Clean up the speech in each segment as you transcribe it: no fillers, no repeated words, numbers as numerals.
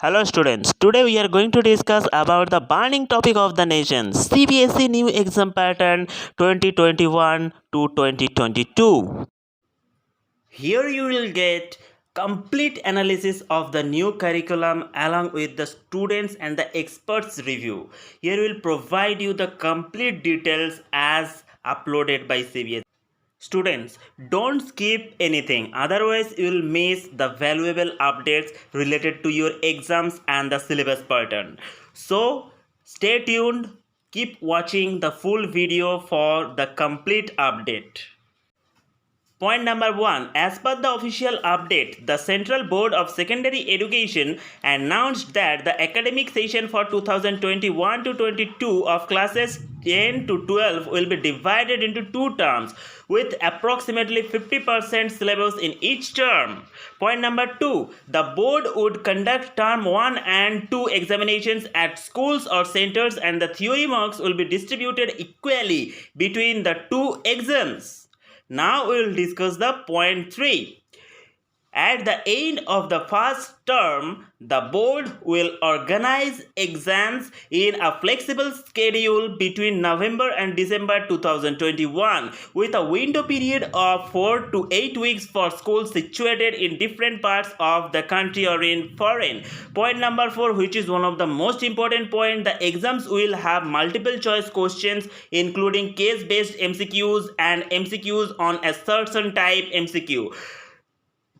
Hello students, today we are going to discuss about the burning topic of the nation, CBSE new exam pattern 2021 to 2022. Here you will get complete analysis of the new curriculum along with the students and the experts review. Here we will provide you the complete details as uploaded by CBSE. Students, don't skip anything, otherwise you will miss the valuable updates related to your exams and the syllabus pattern. So, stay tuned, keep watching the full video for the complete update. Point number 1. As per the official update, the Central Board of Secondary Education announced that the academic session for 2021 to 22 of classes 10 to 12 will be divided into two terms with approximately 50% syllabus in each term. Point number 2. The board would conduct term 1 and 2 examinations at schools or centers and the theory marks will be distributed equally between the two exams. Now we will discuss the point 3. At the end of the first term, the board will organize exams in a flexible schedule between November and December 2021 with a window period of 4 to 8 weeks for schools situated in different parts of the country or in foreign. Point number 4, which is one of the most important point, the exams will have multiple choice questions including case-based MCQs and MCQs on a certain type MCQ.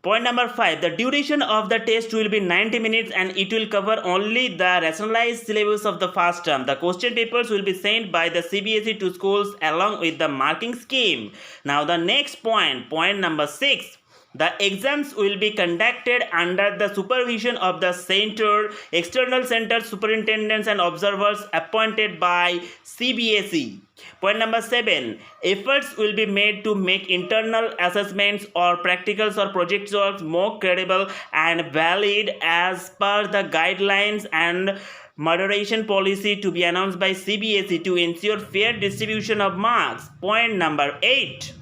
Point number 5. The duration of the test will be 90 minutes and it will cover only the rationalized syllabus of the first term. The question papers will be sent by the CBSE to schools along with the marking scheme. Now the next point number 6. The exams will be conducted under the supervision of the center, external center superintendents and observers appointed by CBSE. Point number 7. Efforts will be made to make internal assessments or practicals or project works more credible and valid as per the guidelines and moderation policy to be announced by CBSE to ensure fair distribution of marks. Point number 8.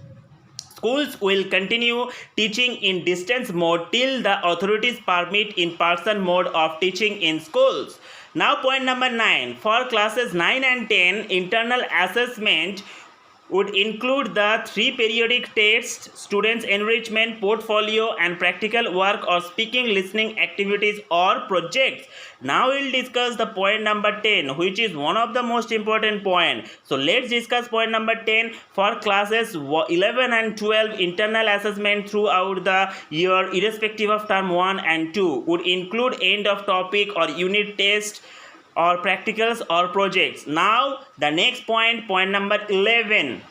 Schools will continue teaching in distance mode till the authorities permit in-person mode of teaching in schools. Now point number 9. For classes 9 and 10, internal assessment would include the 3 periodic tests, students' enrichment, portfolio and practical work or speaking, listening activities or projects. Now we'll discuss the point number 10, which is one of the most important point. So let's discuss point number 10. For classes 11 and 12, internal assessment throughout the year irrespective of term 1 and 2 would include end of topic or unit test or practicals or projects. Now the next point number 11.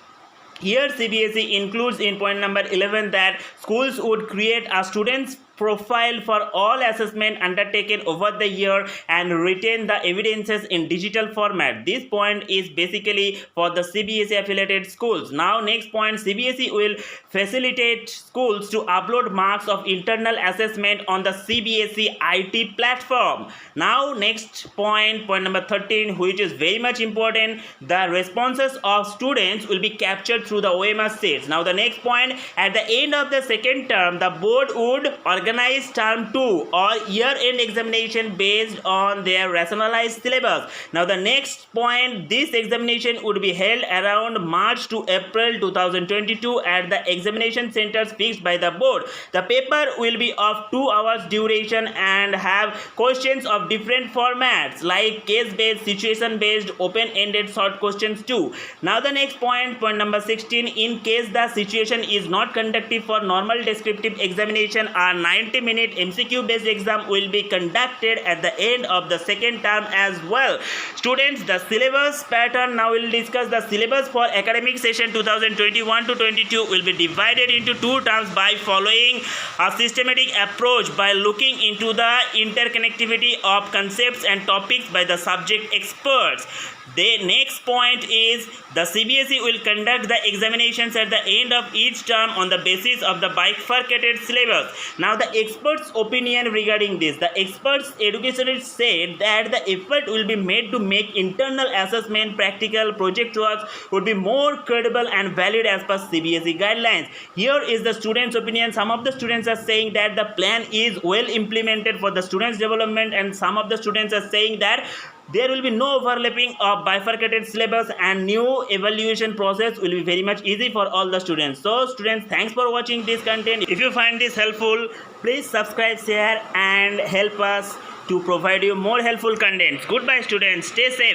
Here CBSE includes in point number 11 that schools would create a student's profile for all assessment undertaken over the year and retain the evidences in digital format. This point is basically for the CBSE affiliated schools. Now next point, CBSE will facilitate schools to upload marks of internal assessment on the CBSE IT platform. Now next point number 13, which is very much important, the responses of students will be captured through the OMR sheets. Now the next point, at the end of the second term, the board would organize term 2 or year-end examination based on their rationalized syllabus. Now the next point, this examination would be held around March to April 2022 at the examination centers fixed by the board. The paper will be of 2 hours duration and have questions of different formats like case-based, situation-based, open-ended short questions too. Now the next point number 16, in case the situation is not conductive for normal descriptive examination, a 90-minute MCQ based exam will be conducted at the end of the second term as well. Students, the syllabus pattern, now we will discuss the syllabus for academic session 2021 to 22 will be divided into two terms by following a systematic approach by looking into the interconnectivity of concepts and topics by the subject experts. The next point is the CBSE will conduct the examinations at the end of each term on the basis of the bifurcated syllabus. Now the experts' opinion regarding this. The experts educationists said that the effort will be made to make internal assessment, practical project works would be more credible and valid as per CBSE guidelines. Here is the students' opinion. Some of the students are saying that the plan is well implemented for the students' development, and some of the students are saying that there will be no overlapping of bifurcated syllabus and new evaluation process will be very much easy for all the students. So students, thanks for watching this content. If you find this helpful, please subscribe, share and help us to provide you more helpful content. Goodbye students, stay safe.